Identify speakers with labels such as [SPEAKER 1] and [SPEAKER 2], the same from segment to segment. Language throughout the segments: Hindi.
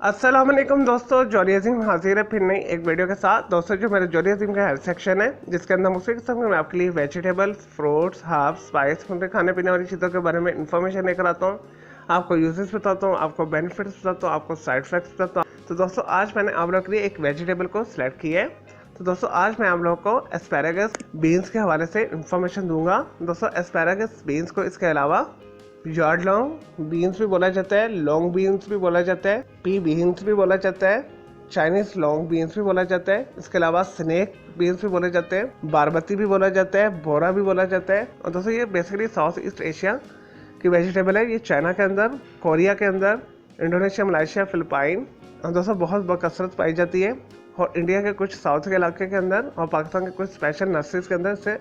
[SPEAKER 1] अस्सलाम वालेकुम दोस्तों, जॉली अजीम हाजिर है फिर नई एक वीडियो के साथ। दोस्तों जो मेरे जॉली अजीम का हेल्थ सेक्शन है, जिसके अंदर मुख्तलिफ किस्म के मैं आपके लिए वेजिटेबल्स, फ्रूट्स, हर्ब्स, स्पाइस, उनके खाने पीने वाली चीज़ों के बारे में इंफॉर्मेशन लेकर आता हूँ। आपको यूजेस बताता हूँ, आपको बेनिफिट्स बताता हूँ, आपको साइड इफेक्ट्स बताता हूँ। तो दोस्तों आज मैंने आप लोगों के लिए एक वेजिटेबल को सिलेक्ट किया है। तो दोस्तों आज मैं आप लोगों को एस्पैरागस बीन्स के हवाले से इंफॉर्मेशन दूंगा। दोस्तों एस्पैरागस बीन्स को इसके अलावा यार्ड लॉन्ग बीन्स भी बोला जाता है, लॉन्ग बीन्स भी बोला जाता है, पी बीन्स भी बोला जाता है, चाइनीज लॉन्ग बीन्स भी बोला जाता है। इसके अलावा स्नेक बीन्स भी बोले जाते हैं, बारबती भी बोला जाता है, बोरा भी बोला जाता है। और दोस्तों ये बेसिकली साउथ ईस्ट एशिया की वेजिटेबल है। ये चाइना के अंदर, कोरिया के अंदर, इंडोनेशिया, मलेशिया, फिलिपाइन और दोस्तों बहुत बकसरत पाई जाती है। और इंडिया के कुछ साउथ के इलाके के अंदर और पाकिस्तान के कुछ स्पेशल नर्सरीज के अंदर इसे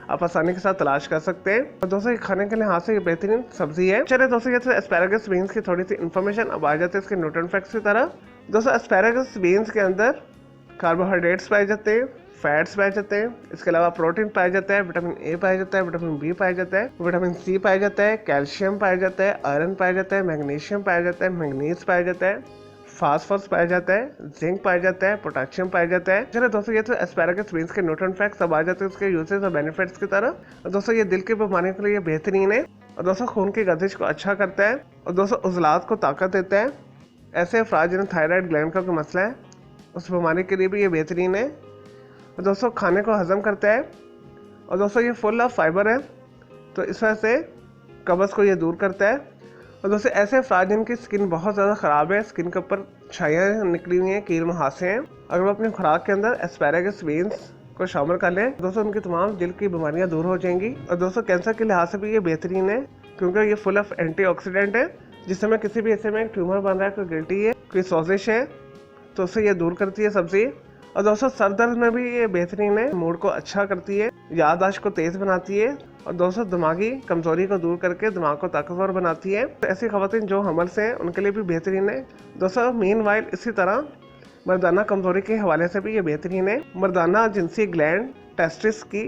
[SPEAKER 1] आप आसानी के साथ तलाश कर सकते हैं। और दोस्तों ये खाने के लिहाज से ये बेहतरीन सब्जी है। चलिए दोस्तों ये एस्पैरागस बीन्स की थोड़ी सी इन्फॉर्मेशन अब आ जाते हैं इसके न्यूट्रिएंट फैक्ट्स की तरह। दोस्तों एस्पैरागस बीन्स के अंदर कार्बोहाइड्रेट्स पाए जाते हैं, फैट्स पाए जाते हैं। इसके अलावा प्रोटीन पाया जाता है, विटामिन ए पाया जाता है, विटामिन बी पाया जाता है, विटामिन सी पाया जाता है, कैल्शियम पाया जाता है, आयरन पाया जाता है, मैग्नीशियम पाया जाता है, मैंगनीज पाया जाता है, फास्फोरस पाया जाता है, जिंक पाया जाता है, पोटेशियम पाया जाता है। चलो दोस्तों ये तो एस्पैरागस बीन्स के न्यूट्रिएंट फैक्ट्स अब आ जाते हैं उसके यूजेस और बेनिफिट्स की तरफ। और दोस्तों ये दिल की बीमारियों के लिए बेहतरीन है और दोस्तों खून की गर्दिश को अच्छा करता है और दोस्तों उजलात को ताकत देता है। ऐसे अफराद जिन्हें थायराइड ग्लैंड का कोई मसला है उस बीमारी के लिए भी ये बेहतरीन है और दोस्तों खाने को हजम करता है। और दोस्तों ये फुल ऑफ फाइबर है तो इस वजह से कब्ज़ को ये दूर करता है। और दोस्तों ऐसे अफराद जिनकी स्किन बहुत ज़्यादा ख़राब है, स्किन के ऊपर छाइयाँ निकली हुई हैं, कील मुहासे हैं, अगर वो अपनी खुराक के अंदर एस्पैरागस बीन्स को शामिल कर लें दोस्तों उनकी तमाम दिल की बीमारियां दूर हो जाएंगी। और दोस्तों कैंसर के लिहाज से भी ये बेहतरीन है क्योंकि ये फुल ऑफ एंटीऑक्सीडेंट है, जिससे में किसी भी ऐसे में ट्यूमर बन रहा है, कोई गिल्टी है, कोई सोजिश है तो उससे ये दूर करती है सब्जी। और दोस्तों सर दर्द में भी ये बेहतरीन है, मूड को अच्छा करती है, याददाश्त को तेज बनाती है और दोस्तों दिमागी कमजोरी को दूर करके दिमाग को ताकतवर बनाती है। तो ऐसी खवातीन जो हमल से हैं उनके लिए भी बेहतरीन है। दोस्तों मीनवाइल इसी तरह मर्दाना कमजोरी के हवाले से भी ये बेहतरीन है। मर्दाना जिनसी ग्लैंड टेस्टिस की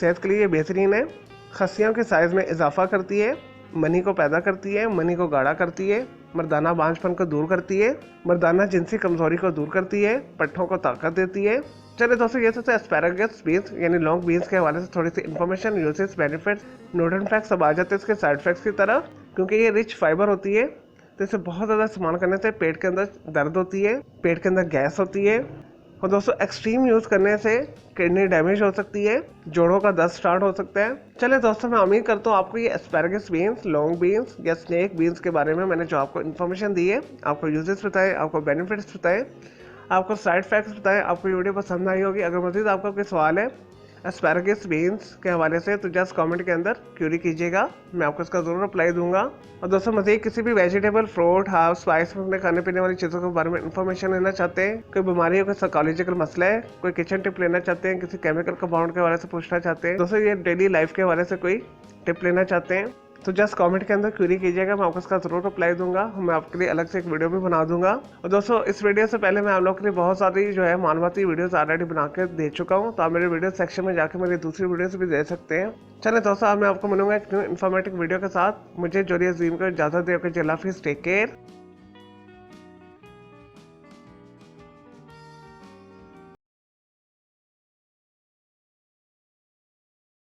[SPEAKER 1] सेहत के लिए ये बेहतरीन है। खस्सियों के साइज में इजाफा करती है, मनी को पैदा करती है, मनी को गाढ़ा करती है, मर्दाना बांझपन को दूर करती है, मर्दाना जिनसी कमजोरी को दूर करती है, पट्ठों को ताकत देती है। चलिए दोस्तों ये तो एस्पैरागस बीन्स यानी लॉन्ग बीन्स के हवाले से थोड़ी सी information, uses, benefits, nutrient facts सब आ जाते हैं इसके साइड इफेक्ट्स की तरफ। क्योंकि ये रिच फाइबर होती है तो इसे बहुत ज़्यादा इस्तेमाल करने से पेट के अंदर दर्द होती है, पेट के अंदर गैस होती है और दोस्तों एक्सट्रीम यूज़ करने से किडनी डैमेज हो सकती है, जोड़ों का दर्द स्टार्ट हो सकता है। चलिए दोस्तों मैं उम्मीद करता हूँ आपको ये एस्पैरागस बीन्स, लॉन्ग बीन्स या स्नेक बीन्स के बारे में मैंने जो आपको इन्फॉर्मेशन दी है, आपको यूजेस बताए, आपको बेनिफिट्स बताए, आपको साइड फैक्ट्स बताए, आपको ये वीडियो पसंद आई होगी। अगर मज़ीद आपका कोई सवाल है एस्पैरागस बीन्स के हवाले से तो जस्ट कमेंट के अंदर क्यूरी कीजिएगा, मैं आपको इसका ज़रूर रिप्लाई दूंगा। और दोस्तों मज़ीद किसी भी वेजिटेबल, फ्रूट, हर्ब, स्पाइस में खाने पीने वाली चीज़ों के बारे में इन्फॉर्मेशन लेना चाहते हैं, कोई बीमारी हो, कोई साइकोलॉजिकल मसला है, कोई किचन टिप लेना चाहते हैं, किसी केमिकल कंपाउंड के हवाले से पूछना चाहते हैं, दोस्तों ये डेली लाइफ के हवाले से कोई टिप लेना चाहते हैं तो जस्ट कमेंट के अंदर क्वेरी कीजिएगा, मैं आपको इसका जरूर रिप्लाई दूंगा। मैं आपके लिए अलग से एक वीडियो भी बना दूंगा। और दोस्तों इस वीडियो से पहले मैं आप लोगों के लिए बहुत सारी जो है मालूमाती वीडियोस ऑलरेडी बना के दे चुका हूं, तो आप मेरे वीडियो सेक्शन में जाकर मेरी दूसरी वीडियोस भी दे सकते हैं। चलिए दोस्तों अब मैं आपको मिलूंगा एक न्यू इन्फॉर्मेटिव वीडियो के साथ। मुझे जॉली अजीम को इजाजत दे, टेक केयर।